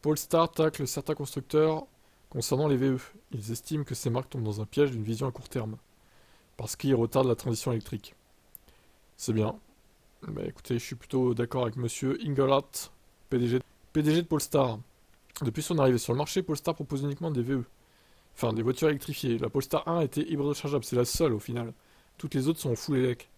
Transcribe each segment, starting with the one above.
Polestar tacle certains constructeurs concernant les VE. Ils estiment que ces marques tombent dans un piège d'une vision à court terme, parce qu'ils retardent la transition électrique. C'est bien. Bah écoutez, je suis plutôt d'accord avec monsieur Ingelhat, PDG de Polestar. Depuis son arrivée sur le marché, Polestar propose uniquement des VE. Enfin, des voitures électrifiées. La Polestar 1 était hybride rechargeable, c'est la seule au final. Toutes les autres sont en full élec.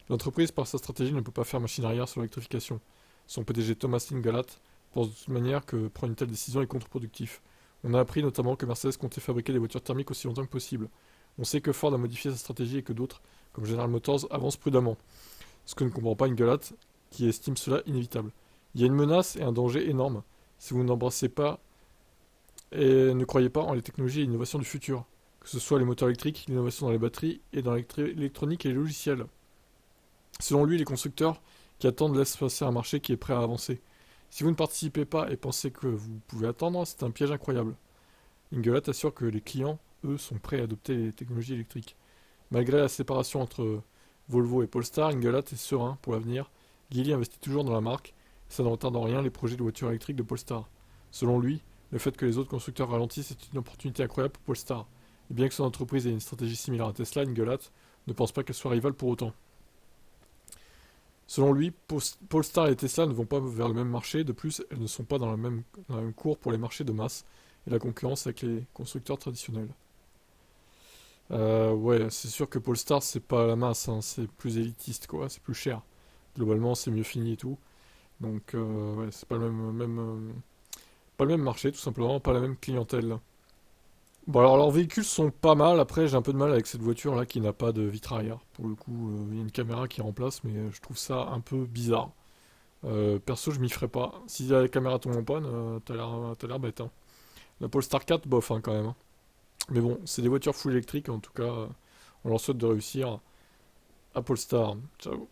L'entreprise, par sa stratégie, ne peut pas faire machine arrière sur l'électrification. Son PDG Thomas Ingelhat pense de toute manière que prendre une telle décision est contre-productif. On a appris notamment que Mercedes comptait fabriquer des voitures thermiques aussi longtemps que possible. On sait que Ford a modifié sa stratégie et que d'autres, comme General Motors, avancent prudemment. Ce que ne comprend pas Ingelhat, qui estime cela inévitable. Il y a une menace et un danger énorme si vous n'embrassez pas et ne croyez pas en les technologies et l'innovation du futur, que ce soit les moteurs électriques, l'innovation dans les batteries et dans l'électronique et les logiciels. Selon lui, les constructeurs qui attendent laissent passer un marché qui est prêt à avancer. Si vous ne participez pas et pensez que vous pouvez attendre, c'est un piège incroyable. Ingelhat assure que les clients, eux, sont prêts à adopter les technologies électriques. Malgré la séparation entre Volvo et Polestar, Ingelhat est serein pour l'avenir. Geely investit toujours dans la marque, et ça ne retarde en rien les projets de voitures électriques de Polestar. Selon lui, le fait que les autres constructeurs ralentissent est une opportunité incroyable pour Polestar. Et bien que son entreprise ait une stratégie similaire à Tesla, Ingelhat ne pense pas qu'elle soit rivale pour autant. Selon lui, Polestar et Tesla ne vont pas vers le même marché, de plus, elles ne sont pas dans la même cour pour les marchés de masse et la concurrence avec les constructeurs traditionnels. Ouais, c'est sûr que Polestar, c'est pas la masse, hein, c'est plus élitiste, quoi, c'est plus cher. Globalement, c'est mieux fini et tout. Donc, ouais, c'est pas pas le même marché, tout simplement, pas la même clientèle. Bon, alors leurs véhicules sont pas mal, après j'ai un peu de mal avec cette voiture là qui n'a pas de vitre arrière. Pour le coup, il y a une caméra qui remplace, mais je trouve ça un peu bizarre. Perso, je m'y ferais pas. Si la caméra tombe en panne, t'as l'air bête, hein. La Polestar 4, bof, hein, quand même, hein. Mais bon, c'est des voitures full électriques, en tout cas, on leur souhaite de réussir à Polestar. Ciao.